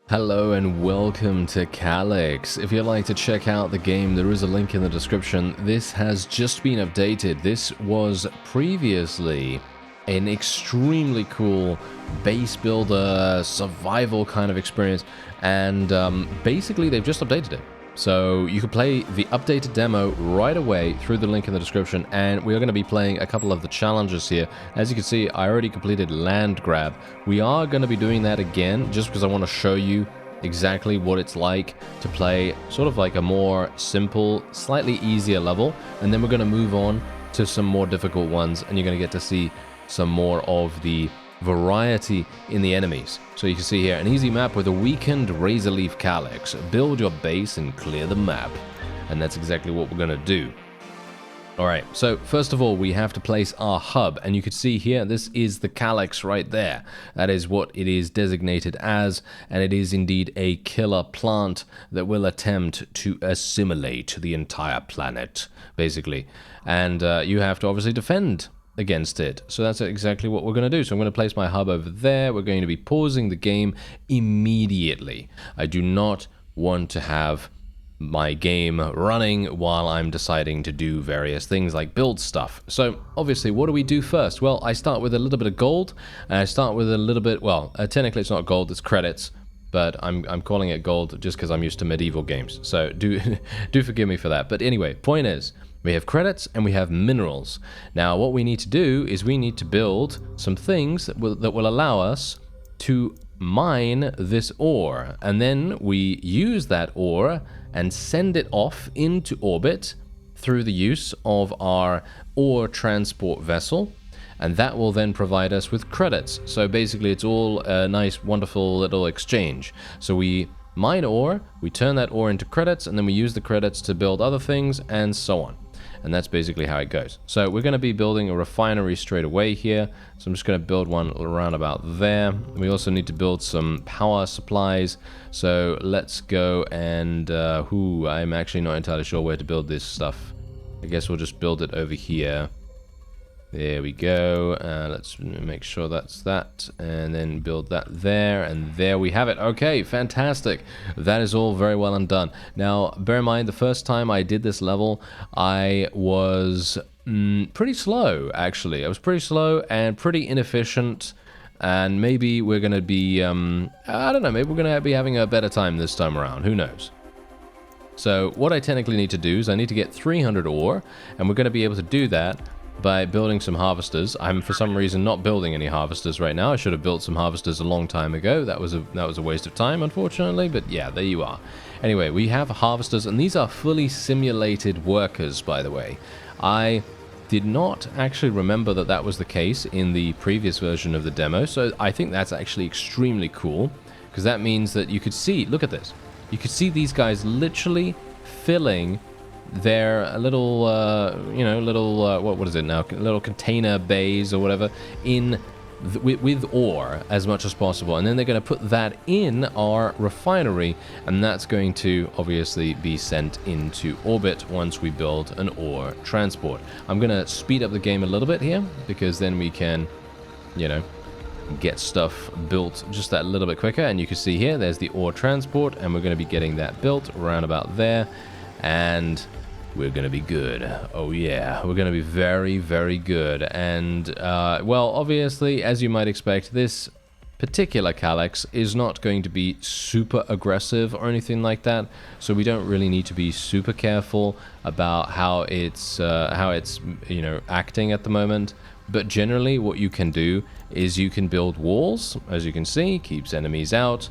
Hello and welcome to Calyx. If you'd like to check out the game, there is a link in the description. This has just been updated. This was previously an extremely cool base builder survival kind of experience, and basically they've just updated it. So you can play the updated demo right away through the link in the description, and we are going to be playing a couple of the challenges here. As you can see, I already completed land grab. We are going to be doing that again just because I want to show you exactly what it's like to play sort of like a more simple, slightly easier level, and then we're going to move on to some more difficult ones, and you're going to get to see some more of the variety in the enemies. So you can see here an easy map with a weakened razor leaf calyx. Build your base and clear the map, and that's exactly what we're going to do. Alright, so first of all we have to place our hub, and you can see here this is the calyx right there. That is what it is designated as, and it is indeed a killer plant that will attempt to assimilate the entire planet, basically. And you have to obviously defend against it. So that's exactly what we're going to do. So I'm going to place my hub over there. We're going to be pausing the game immediately. I do not want to have my game running while I'm deciding to do various things like build stuff. So obviously, what do we do first? Well, I start with a little bit of gold, and I start with a little bit, well, technically it's not gold, it's credits, but I'm calling it gold just because I'm used to medieval games. So do forgive me for that. But anyway, point is, we have credits and we have minerals. Now, what we need to do is we need to build some things that will allow us to mine this ore, and then we use that ore and send it off into orbit through the use of our ore transport vessel, and that will then provide us with credits. So basically it's all a nice, wonderful little exchange. So we mine ore, we turn that ore into credits, and then we use the credits to build other things, and so on. And that's basically how it goes. So we're going to be building a refinery straight away here. So I'm just going to build one around about there. We also need to build some power supplies. So let's go and... I'm actually not entirely sure where to build this stuff. I guess we'll just build it over here. There we go. Let's make sure that's that, and then build that there, and there we have it. Okay, fantastic. That is all very well and done. Now, bear in mind, the first time I did this level, I was pretty slow, actually. I was pretty slow and pretty inefficient, and maybe we're going to be, I don't know, maybe we're going to be having a better time this time around. Who knows? So what I technically need to do is I need to get 300 ore, and we're going to be able to do that by building some harvesters. I'm for some reason not building any harvesters right now. I should have built some harvesters a long time ago. That was a waste of time, unfortunately, but yeah, there you are. Anyway, we have harvesters, and these are fully simulated workers, by the way. I did not actually remember that that was the case in the previous version of the demo, so I think that's actually extremely cool, because that means that you could see, look at this, you could see these guys literally filling their little, what is it now? Little container bays or whatever with ore as much as possible, and then they're going to put that in our refinery, and that's going to obviously be sent into orbit once we build an ore transport. I'm going to speed up the game a little bit here because then we can, get stuff built just that little bit quicker. And you can see here, there's the ore transport, and we're going to be getting that built around about there. And we're going to be good. Oh yeah, we're going to be very, very good. And, well, obviously, as you might expect, this particular calyx is not going to be super aggressive or anything like that. So we don't really need to be super careful about how it's acting at the moment. But generally, what you can do is you can build walls, as you can see, keeps enemies out.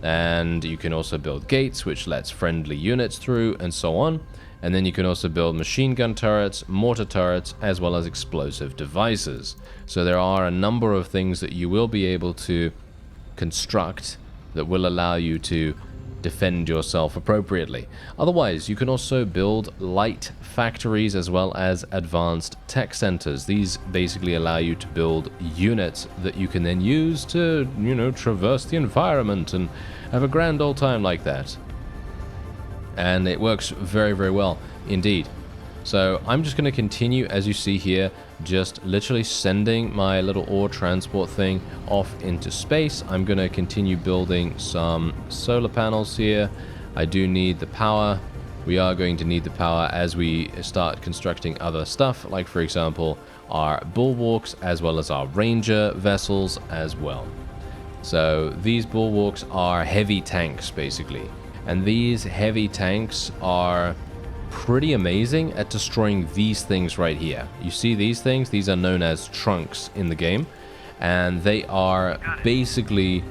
And you can also build gates, which lets friendly units through, and so on. And then you can also build machine gun turrets, mortar turrets, as well as explosive devices. So there are a number of things that you will be able to construct that will allow you to defend yourself appropriately. Otherwise, you can also build light factories as well as advanced tech centers. These basically allow you to build units that you can then use to, traverse the environment and have a grand old time like that. And it works very, very well indeed. So I'm just going to continue, as you see here, just literally sending my little ore transport thing off into space. I'm going to continue building some solar panels here. I do need the power. We are going to need the power as we start constructing other stuff, like for example, our bulwarks as well as our ranger vessels as well. So these bulwarks are heavy tanks basically. And these heavy tanks are pretty amazing at destroying these things right here. You see these things? These are known as trunks in the game. And they are basically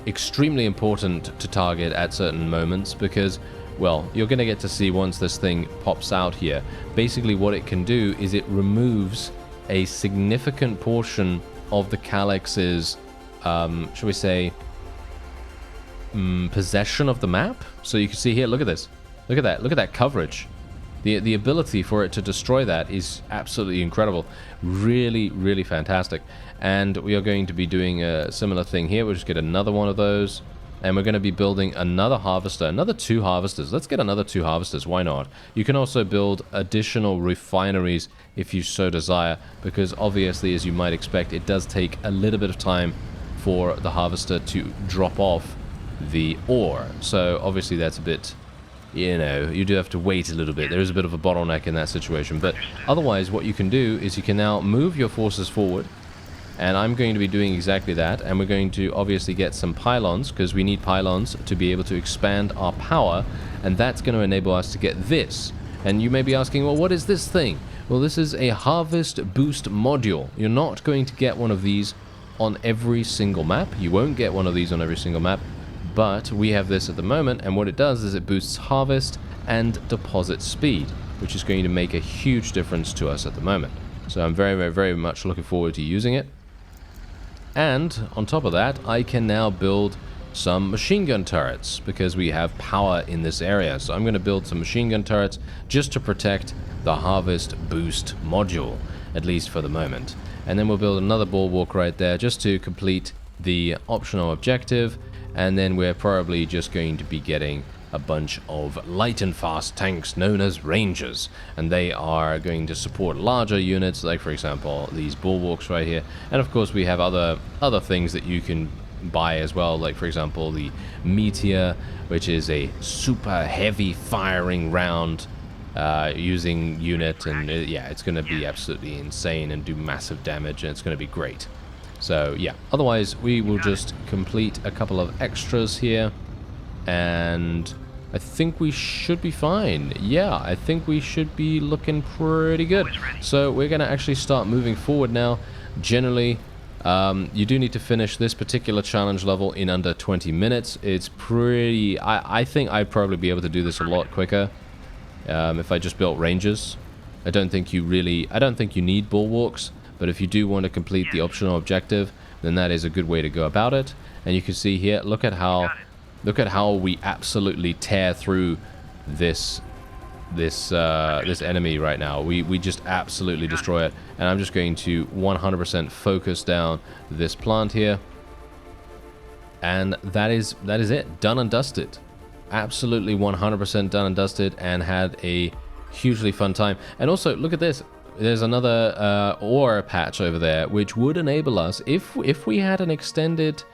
extremely important to target at certain moments because, well, you're going to get to see once this thing pops out here. Basically what it can do is it removes a significant portion of the Calyx's, shall we say, possession of the map. So you can see here, look at this. Look at that coverage. The ability for it to destroy that is absolutely incredible. Really, really fantastic. And we are going to be doing a similar thing here. We'll just get another one of those. And we're going to be building another harvester, another 2 harvesters. Let's get another 2 harvesters, why not? You can also build additional refineries if you so desire, because obviously, as you might expect, it does take a little bit of time for the harvester to drop off the ore. So obviously that's a bit, you know, you do have to wait a little bit. There is a bit of a bottleneck in that situation. But otherwise, what you can do is you can now move your forces forward. And I'm going to be doing exactly that. And we're going to obviously get some pylons, because we need pylons to be able to expand our power. And that's going to enable us to get this. And you may be asking, well, what is this thing? Well, this is a harvest boost module. You're not going to get one of these on every single map. You won't get one of these on every single map. But we have this at the moment, and what it does is it boosts harvest and deposit speed, which is going to make a huge difference to us at the moment. So I'm very, very, very much looking forward to using it. And on top of that, I can now build some machine gun turrets because we have power in this area. So I'm going to build some machine gun turrets just to protect the harvest boost module, at least for the moment. And then we'll build another bulwark right there just to complete the optional objective. And then we're probably just going to be getting a bunch of light and fast tanks known as Rangers. And they are going to support larger units, like for example, these bulwarks right here. And of course we have other things that you can buy as well, like for example the Meteor, which is a super heavy firing round using unit. And yeah, it's going to be absolutely insane and do massive damage, and it's going to be great. So yeah, otherwise we will just complete a couple of extras here, and I think we should be fine. Yeah, I think we should be looking pretty good. So we're going to actually start moving forward now. Generally, you do need to finish this particular challenge level in under 20 minutes. It's pretty... I think I'd probably be able to do this a lot quicker if I just built Rangers. I don't think you need bulwarks. But if you do want to complete the optional objective, then that is a good way to go about it. And you can see here, look at how we absolutely tear through this enemy right now. We just absolutely destroy it. And I'm just going to 100% focus down this plant here. And that is it. Done and dusted. Absolutely 100% done and dusted, and had a hugely fun time. And also, look at this. There's another ore patch over there, which would enable us, if we had an extended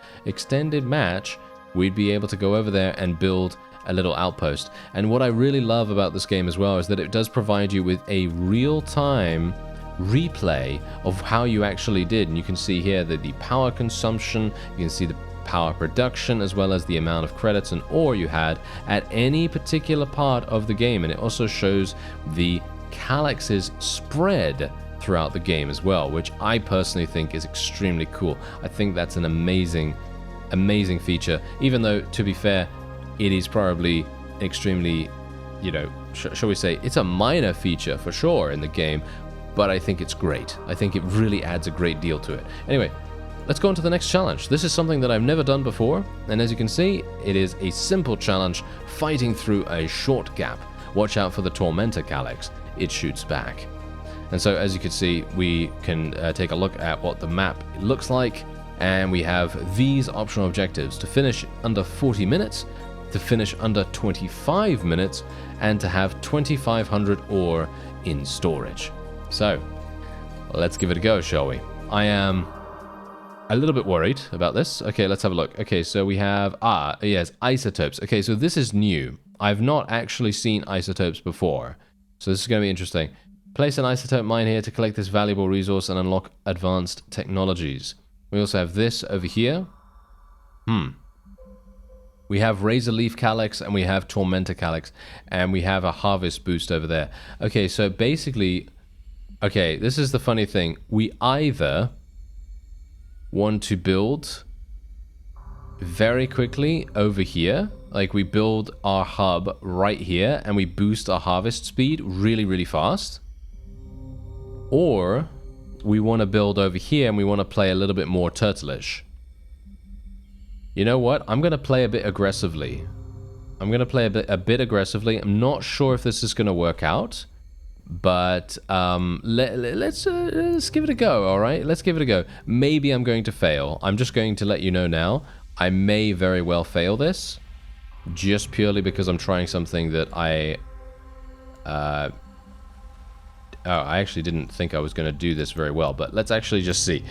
match, we'd be able to go over there and build a little outpost. And what I really love about this game as well is that it does provide you with a real-time replay of how you actually did. And you can see here that the power consumption, you can see the power production, as well as the amount of credits and ore you had at any particular part of the game. And it also shows the Calyx's spread throughout the game as well, which I personally think is extremely cool. I think that's an amazing feature, even though, to be fair, it is probably extremely, you know, shall we say, it's a minor feature for sure in the game, but I think it's great. I think it really adds a great deal to it. Anyway, let's go on to the next challenge. This is something that I've never done before, and as you can see, it is a simple challenge fighting through a short gap. Watch out for the Tormentor Calyx. It shoots back. And so, as you can see, we can take a look at what the map looks like, and we have these optional objectives: to finish under 40 minutes, to finish under 25 minutes, and to have 2,500 ore in storage. So, let's give it a go, shall we? I am a little bit worried about this. Okay, let's have a look. Okay, so we have, yes, isotopes. Okay, so this is new. I've not actually seen isotopes before, so this is going to be interesting. Place an isotope mine here to collect this valuable resource and unlock advanced technologies. We also have this over here. We have Razor Leaf Calyx and we have Tormentor Calyx, and we have a harvest boost over there. Okay, so basically, okay, this is the funny thing. We either want to build very quickly over here, like we build our hub right here and we boost our harvest speed really, really fast, or we want to build over here and we want to play a little bit more turtle-ish. You know what? I'm going to play a bit aggressively. I'm going to play a bit aggressively. I'm not sure if this is going to work out, but let's give it a go, all right? Let's give it a go. Maybe I'm going to fail. I'm just going to let you know now. I may very well fail this, just purely because I'm trying something that I actually didn't think I was going to do this very well, but let's actually just see.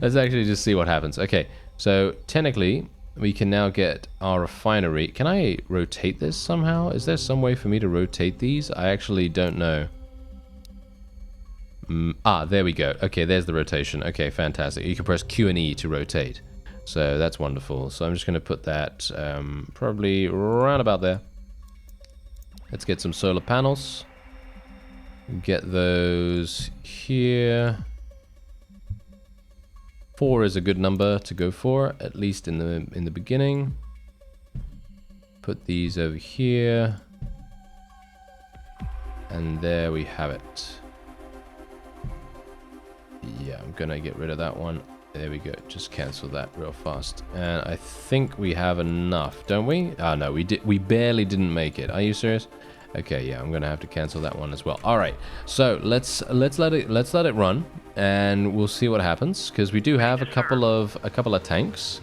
Let's actually just see what happens. Okay, so technically, we can now get our refinery. Can I rotate this somehow? Is there some way for me to rotate these? I actually don't know. There we go. Okay, there's the rotation. Okay, fantastic. You can press Q and E to rotate. So that's wonderful. So I'm just going to put that probably right about there. Let's get some solar panels. Get those here. 4 is a good number to go for, at least in the beginning. Put these over here. And there we have it. Yeah, I'm gonna get rid of that one. There we go. Just cancel that real fast. And I think we have enough, don't we? Oh no, we barely didn't make it. Are you serious? Okay, yeah, I'm gonna have to cancel that one as well. All right, so let's let it run, and we'll see what happens, because we do have a couple of tanks,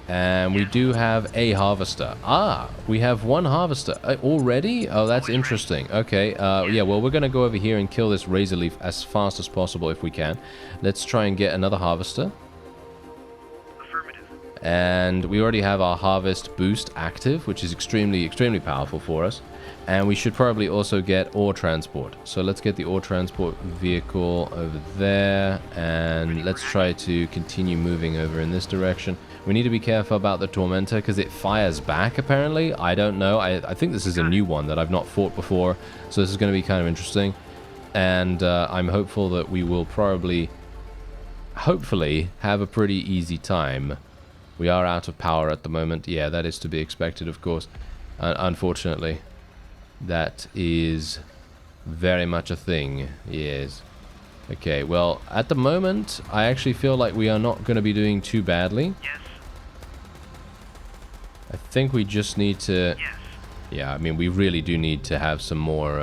and we do have a harvester. We have one harvester already. Oh, that's interesting. Okay, yeah, well, we're gonna go over here and kill this razor leaf as fast as possible if we can. Let's try and get another harvester. And we already have our harvest boost active, which is extremely powerful for us. And we should probably also get ore transport. So let's get the ore transport vehicle over there, and let's try to continue moving over in this direction. We need to be careful about the Tormentor because it fires back, apparently. I don't know. I think this is a new one that I've not fought before, so this is going to be kind of interesting. And I'm hopeful that we will hopefully have a pretty easy time. We are out of power at the moment. Yeah, that is to be expected, of course. Unfortunately, that is very much a thing. Yes. Okay, well, at the moment, I actually feel like we are not going to be doing too badly. Yes. I think we just need to... Yes. Yeah, I mean, we really do need to have some more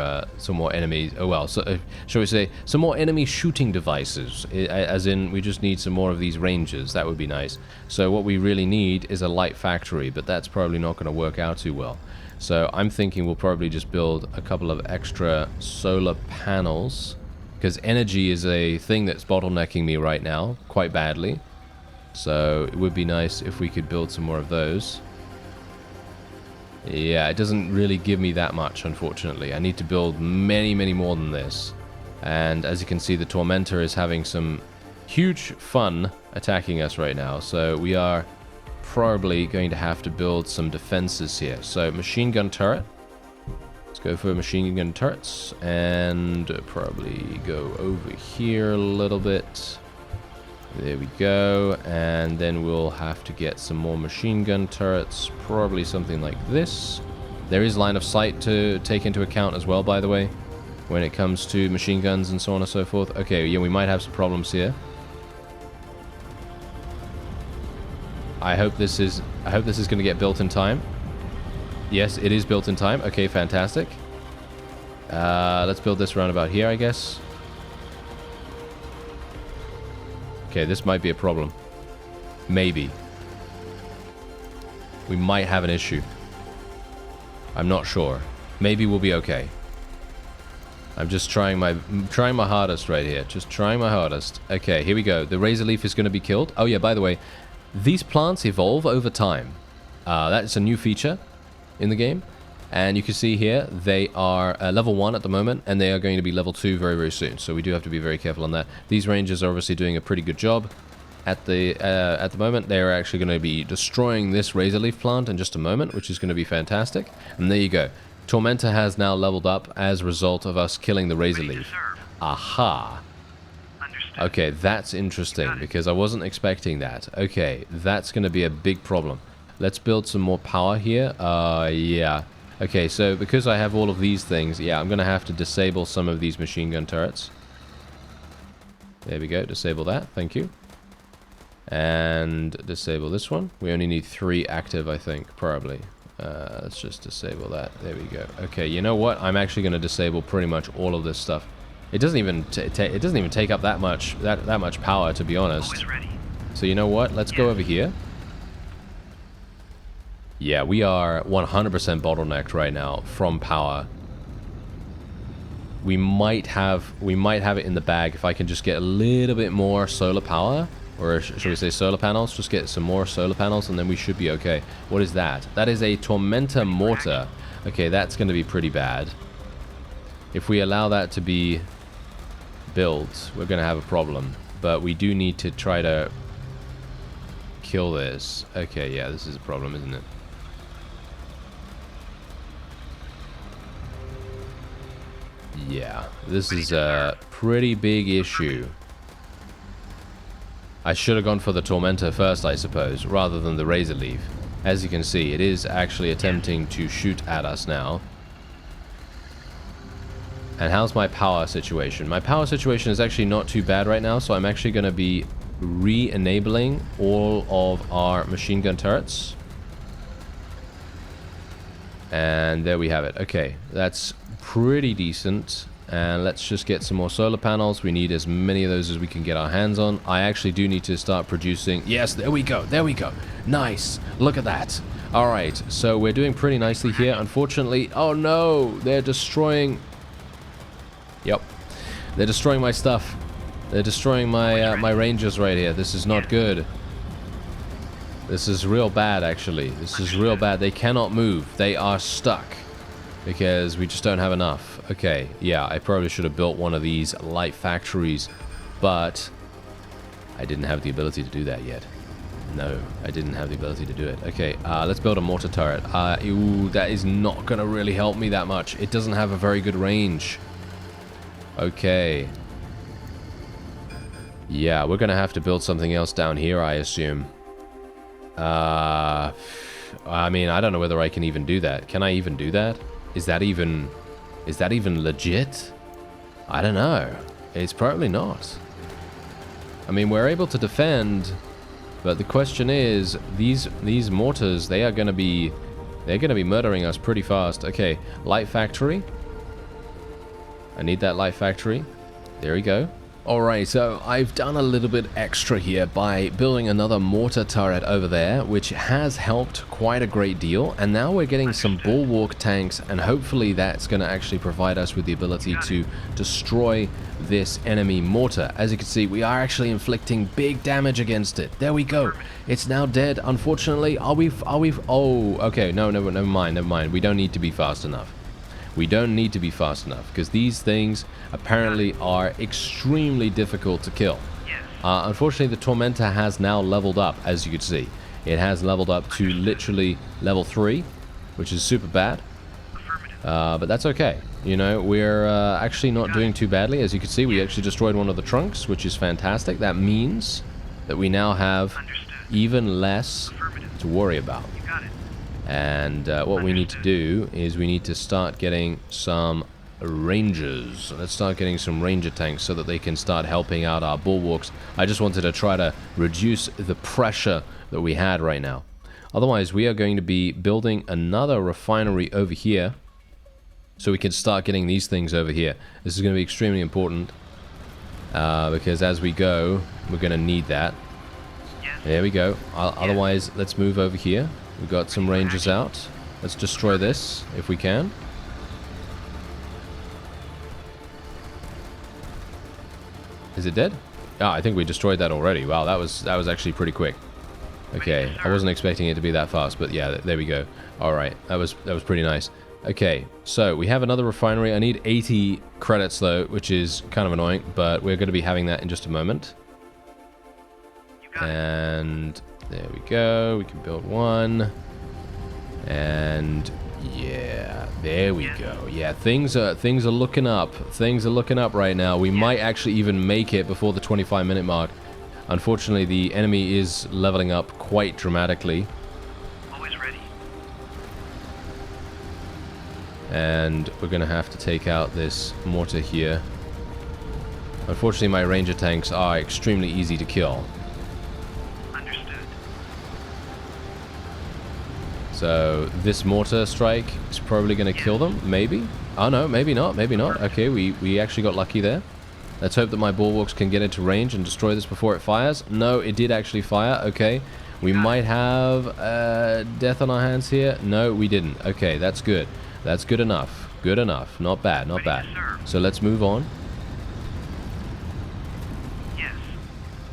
enemies. Oh, well, so, shall we say, some more enemy shooting devices. As in, we just need some more of these rangers. That would be nice. So what we really need is a light factory, but that's probably not going to work out too well. So I'm thinking we'll probably just build a couple of extra solar panels, because energy is a thing that's bottlenecking me right now, quite badly. So it would be nice if we could build some more of those. Yeah, it doesn't really give me that much, unfortunately. I need to build many more than this. And as you can see, the Tormentor is having some huge fun attacking us right now. So we are probably going to have to build some defenses here. So machine gun turret. Let's go for machine gun turrets. And probably go over here a little bit. There we go, and then we'll have to get some more machine gun turrets, probably something like this. There is line of sight to take into account as well, by the way, when it comes to machine guns and so on and so forth. Okay, yeah, we might have some problems here. I hope this is going to get built in time. Yes, it is built in time. Okay, fantastic. Let's build this roundabout here, I guess. Okay, this might be a problem. Maybe. we might have an issue. I'm not sure. Maybe we'll be okay. I'm just trying my hardest right here. Just trying my hardest. Okay, here we go. The razor leaf is going to be killed. Oh yeah, by the way, these plants evolve over time. That's a new feature in the game. And you can see here, they are level 1 at the moment, and they are going to be level 2 very, very soon. So we do have to be very careful on that. These rangers are obviously doing a pretty good job. At the moment, they are actually going to be destroying this razor leaf plant in just a moment, which is going to be fantastic. And there you go. Tormentor has now leveled up as a result of us killing the razor leaf. Aha. Okay, that's interesting because I wasn't expecting that. Okay, that's going to be a big problem. Let's build some more power here. Yeah. Okay, so because I have all of these things, yeah, I'm going to have to disable some of these machine gun turrets. There we go. Disable that. Thank you. And disable this one. We only need 3 active, I think, probably. Let's just disable that. There we go. Okay, you know what? I'm actually going to disable pretty much all of this stuff. It doesn't even take up that much power, to be honest. So you know what? Let's go over here. Yeah, we are 100% bottlenecked right now from power. We might have it in the bag if I can just get a little bit more solar power. Or should we say solar panels? Just get some more solar panels and then we should be okay. What is that? That is a Tormentor mortar. Okay, that's going to be pretty bad. If we allow that to be built, we're going to have a problem. But we do need to try to kill this. Okay, yeah, this is a problem, isn't it? Yeah, this is a pretty big issue. I should have gone for the Tormentor first, I suppose, rather than the Razor Leaf. As you can see, it is actually attempting to shoot at us now. And how's my power situation? My power situation is actually not too bad right now, so I'm actually going to be re-enabling all of our machine gun turrets. And there we have it. Okay, that's pretty decent. And let's just get some more solar panels. We need as many of those as we can get our hands on. I actually do need to start producing. Yes, there we go. There we go. Nice. Look at that. All right. So we're doing pretty nicely here. Unfortunately, oh no, they're destroying. Yep. They're destroying my stuff. They're destroying my my rangers right here. This is not good. This is real bad, actually. This is real bad. They cannot move. They are stuck. Because we just don't have enough. Okay, yeah, I probably should have built one of these light factories, but I didn't have the ability to do that yet. No, I didn't have the ability to do it. Okay, let's build a mortar turret. Ooh, that is not going to really help me that much. It doesn't have a very good range. Okay. Yeah, we're going to have to build something else down here, I assume. I mean, I don't know whether I can even do that. Can I even do that? Is that even legit? I don't know. It's probably not. I mean, we're able to defend, but the question is, these mortars, they're gonna be murdering us pretty fast. Okay, light factory. I need that light factory. There we go. Alright, so I've done a little bit extra here by building another mortar turret over there, which has helped quite a great deal, and now we're getting some bulwark tanks, and hopefully that's going to actually provide us with the ability to destroy this enemy mortar. As you can see, we are actually inflicting big damage against it. There we go. It's now dead, unfortunately. Oh, okay, no, never mind. We don't need to be fast enough. We don't need to be fast enough, because these things apparently are extremely difficult to kill. Unfortunately, the Tormentor has now leveled up, as you can see. It has leveled up to literally level 3, which is super bad. But that's okay. You know, we're actually not doing too badly. As you can see, we actually destroyed one of the trunks, which is fantastic. That means that we now have even less to worry about. And what we need to do is we need to start getting some rangers. Let's start getting some ranger tanks so that they can start helping out our bulwarks. I just wanted to try to reduce the pressure that we had right now. Otherwise, we are going to be building another refinery over here so we can start getting these things over here. This is going to be extremely important because as we go, we're going to need that. There we go. Otherwise, let's move over here. We've got some rangers out. Let's destroy this if we can. Is it dead? Ah, I think we destroyed that already. Wow, that was actually pretty quick. Okay, I wasn't expecting it to be that fast, but yeah, there we go. All right, that was pretty nice. Okay, so we have another refinery. I need 80 credits though, which is kind of annoying, but we're going to be having that in just a moment. And there we go. We can build one. And yeah, there we go. Yeah, things are looking up. Things are looking up right now. We might actually even make it before the 25-minute mark. Unfortunately, the enemy is leveling up quite dramatically. Always ready. And we're going to have to take out this mortar here. Unfortunately, my ranger tanks are extremely easy to kill. Understood. So this mortar strike is probably going to kill them, maybe? Oh no, maybe not, maybe not. Okay, we actually got lucky there. Let's hope that my bulwarks can get into range and destroy this before it fires. No, it did actually fire. Okay, we might have death on our hands here. No, we didn't. Okay, that's good. That's good enough. Good enough. Not bad, not bad. So let's move on. Yes,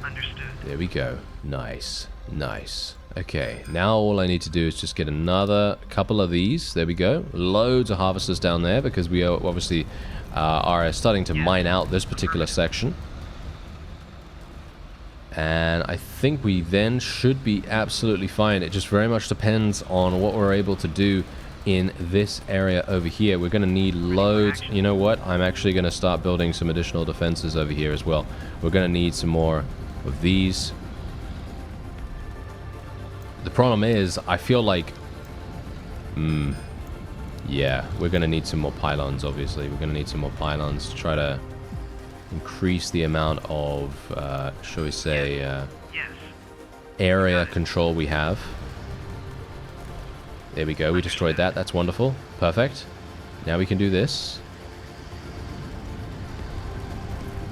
understood. There we go. Nice, nice. Okay, now all I need to do is just get another couple of these. There we go. Loads of harvesters down there because we are obviously are starting to mine out this particular section. And I think we then should be absolutely fine. It just very much depends on what we're able to do in this area over here. We're going to need loads. You know what? I'm actually going to start building some additional defenses over here as well. We're going to need some more of these. The problem is, I feel like... yeah, we're going to need some more pylons, obviously. We're going to need some more pylons to try to increase the amount of, shall we say, area control we have. There we go. We destroyed that. That's wonderful. Perfect. Now we can do this.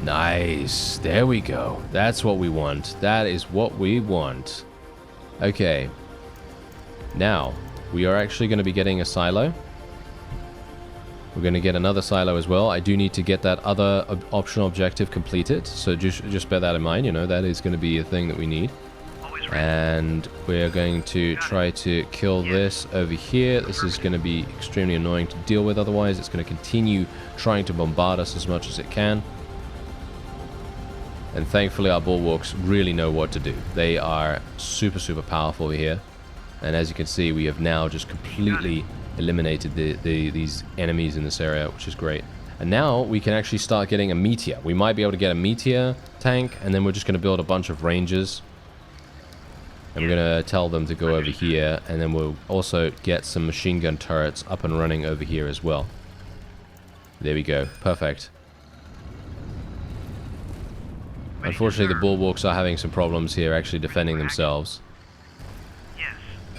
Nice. There we go. That's what we want. That is what we want. Okay. Now, we are actually going to be getting a silo. We're going to get another silo as well. I do need to get that other optional objective completed. So just bear that in mind. You know, that is going to be a thing that we need. And we're going to try to kill this over here. This is going to be extremely annoying to deal with otherwise. It's going to continue trying to bombard us as much as it can. And thankfully our bulwarks really know what to do. They are super, super powerful here. And as you can see, we have now just completely eliminated these enemies in this area, which is great. And now we can actually start getting a meteor. We might be able to get a meteor tank, and then we're just going to build a bunch of rangers. And we're going to tell them to go over here, and then we'll also get some machine gun turrets up and running over here as well. There we go. Perfect. Unfortunately, the bulwarks are having some problems here actually defending themselves.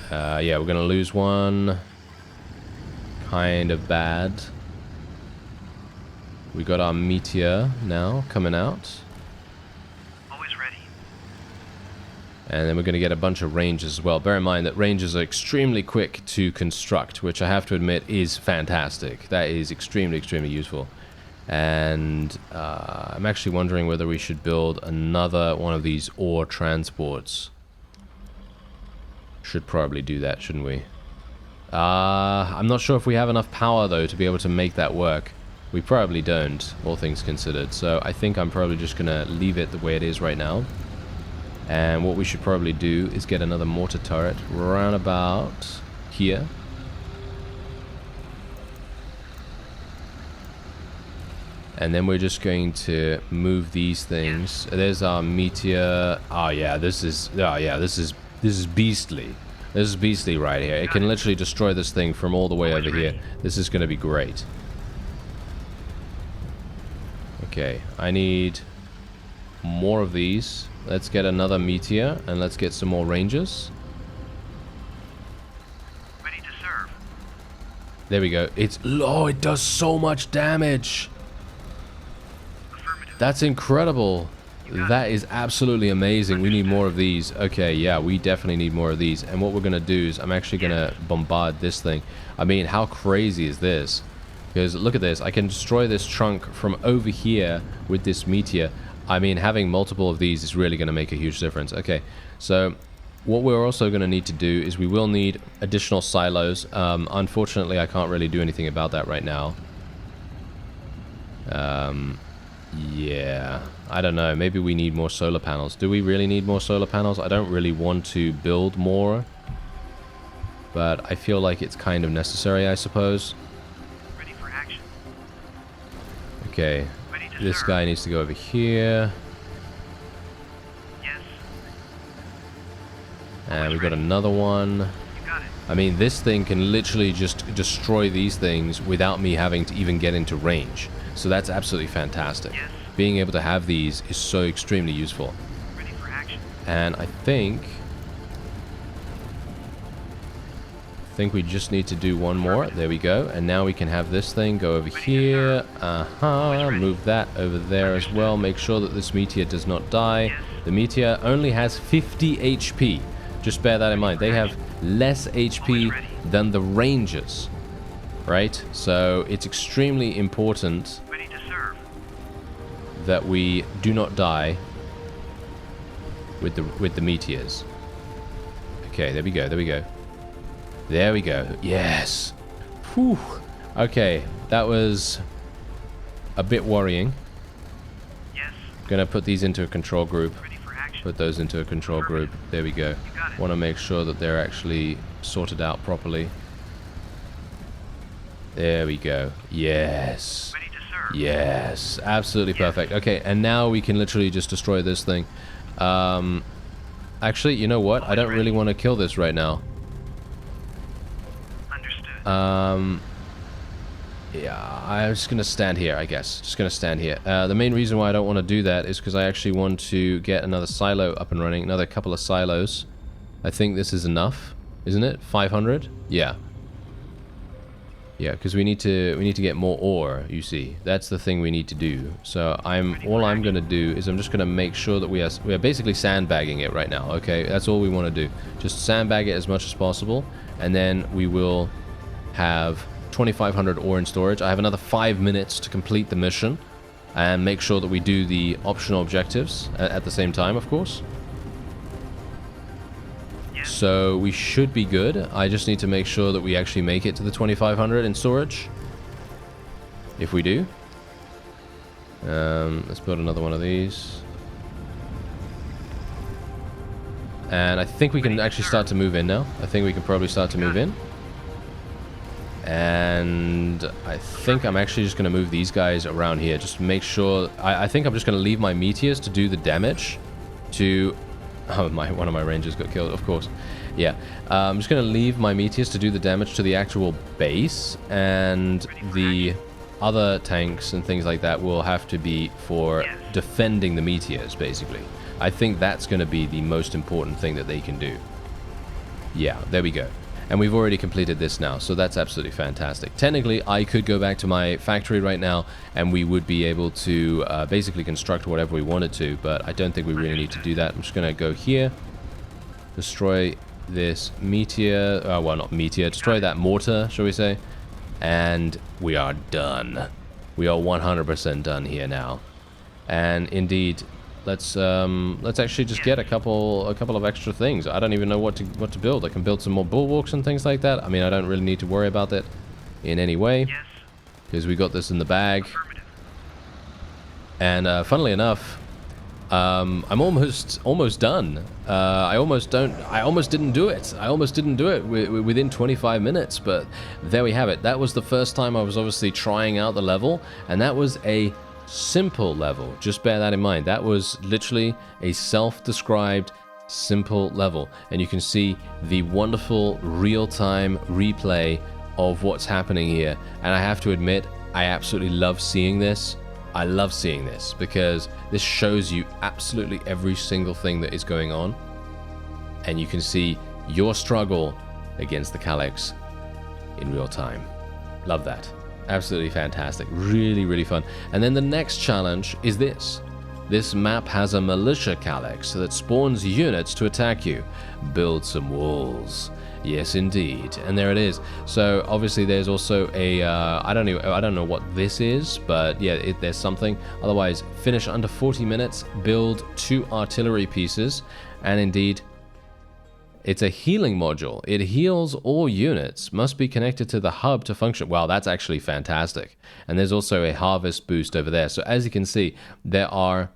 Yeah, we're going to lose one. Kind of bad. We got our meteor now coming out. Always ready. And then we're going to get a bunch of rangers as well. Bear in mind that rangers are extremely quick to construct, which I have to admit is fantastic. That is extremely, extremely useful. And I'm actually wondering whether we should build another one of these ore transports. Should probably do that, shouldn't we? I'm not sure if we have enough power, though, to be able to make that work. We probably don't, all things considered. So I think I'm probably just going to leave it the way it is right now. And what we should probably do is get another mortar turret around about here. And then we're just going to move these things. There's our meteor. Oh yeah, this is beastly. This is beastly right here. It can literally destroy this thing from all the way over here. This is going to be great. Okay, I need more of these. Let's get another meteor and let's get some more rangers. Ready to serve. There we go. Oh, it does so much damage. That's incredible. That is absolutely amazing. We need more of these. Okay, yeah, we definitely need more of these. And what we're going to do is I'm actually going to bombard this thing. I mean, how crazy is this? Because look at this. I can destroy this trunk from over here with this meteor. I mean, having multiple of these is really going to make a huge difference. Okay, so what we're also going to need to do is we will need additional silos. Unfortunately, I can't really do anything about that right now. Yeah, I don't know. Maybe we need more solar panels. Do we really need more solar panels? I don't really want to build more, but I feel like it's kind of necessary, I suppose. Ready for action. Okay, Ready to this serve. guy needs to go over here. Yes, And we've got another one. you got it. I mean, this thing can literally just destroy these things without me having to even get into range. So that's absolutely fantastic. Yes. Being able to have these is so extremely useful. Ready for action. And I think we just need to do one more. There we go. And now we can have this thing go over here. Move that over there as well. Make sure that this meteor does not die. The meteor only has 50 HP. Just bear that in mind. They have less HP than the Rangers. Right? So it's extremely important Ready to serve. that we do not die with the meteors. Okay, there we go. There we go. There we go. Yes. Whew. Okay, that was a bit worrying. Yes, Gonna put these into a control group. ready for action. Put those into a control group. There we go. got it. Want to make sure that they're actually sorted out properly. There we go. Yes. Ready to serve. Yes. Absolutely perfect. Okay, and now we can literally just destroy this thing. Actually, you know what? I don't really want to kill this right now. Understood. Yeah, I'm just gonna stand here, I guess. Just gonna stand here. The main reason why I don't want to do that is because I actually want to get another silo up and running. Another couple of silos. I think this is enough, isn't it? 500? Yeah. Yeah, because we need to get more ore, you see. That's the thing we need to do. So all I'm gonna do is I'm just gonna make sure that we are basically sandbagging it right now, okay? That's all we want to do. Just sandbag it as much as possible, and then we will have 2,500 ore in storage. I have another 5 minutes to complete the mission and make sure that we do the optional objectives at the same time, of course. So we should be good. I just need to make sure that we actually make it to the 2,500 in storage. If we do. Let's build another one of these. And I think we can actually start to move in now. I think we can probably start to move in. And I think I'm actually just going to move these guys around here. Just to make sure... I think I'm just going to leave my meteors to do the damage to... Oh, one of my rangers got killed, of course. Yeah. I'm just going to leave my meteors to do the damage to the actual base. And the other tanks and things like that will have to be for defending the meteors, basically. I think that's going to be the most important thing that they can do. Yeah, there we go. And we've already completed this now, so that's absolutely fantastic. Technically, I could go back to my factory right now, and we would be able to basically construct whatever we wanted to, but I don't think we really need to do that. I'm just going to go here, destroy this meteor, well, not meteor, destroy that mortar, shall we say, and we are done. We are 100% done here now. And indeed... Let's actually just get a couple of extra things. I don't even know what to build. I can build some more bulwarks and things like that. I mean, I don't really need to worry about that in any way because we got this in the bag. And funnily enough, I'm almost done. I almost didn't do it. I almost didn't do it within 25 minutes. But there we have it. That was the first time I was obviously trying out the level, and that was a simple level. Just bear that in mind. That was literally a self-described simple level, and you can see the wonderful real-time replay of what's happening here. And I have to admit, I absolutely love seeing this. I love seeing this because this shows you absolutely every single thing that is going on, and you can see your struggle against the Calyx in real time. Love that. Absolutely fantastic. Really, really fun. And then the next challenge is this. This map has a militia Calyx that spawns units to attack you. Build some walls. Yes, indeed. And there it is. So obviously there's also a I don't know what this is, but yeah, there's something. Otherwise, finish under 40 minutes, build 2 artillery pieces, and indeed it's a healing module. It heals all units, must be connected to the hub to function. Wow, that's actually fantastic. And there's also a harvest boost over there. So as you can see, there are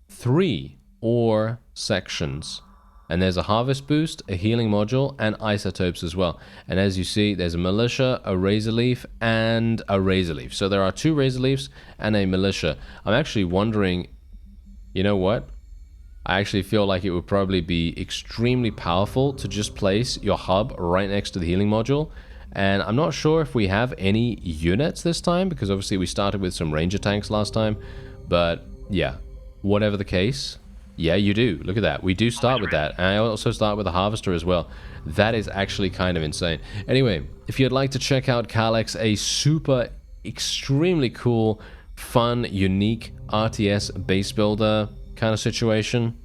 3 ore sections. And there's a harvest boost, a healing module, and isotopes as well. And as you see, there's a militia, a razor leaf, and a razor leaf. So there are 2 razor leaves and a militia. I'm actually wondering, you know what? I actually feel like it would probably be extremely powerful to just place your hub right next to the healing module. And I'm not sure if we have any units this time, because obviously we started with some ranger tanks last time. But yeah, whatever the case, yeah, you do. Look at that. We do start with that. And I also start with a harvester as well. That is actually kind of insane. Anyway, if you'd like to check out Calyx, a super, extremely cool, fun, unique RTS base builder kind of situation,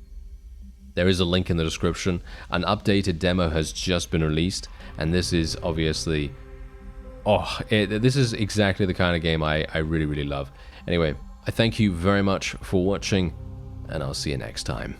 there is a link in the description. An updated demo has just been released, and this is obviously, this is exactly the kind of game I really, really love. Anyway, I thank you very much for watching, and I'll see you next time.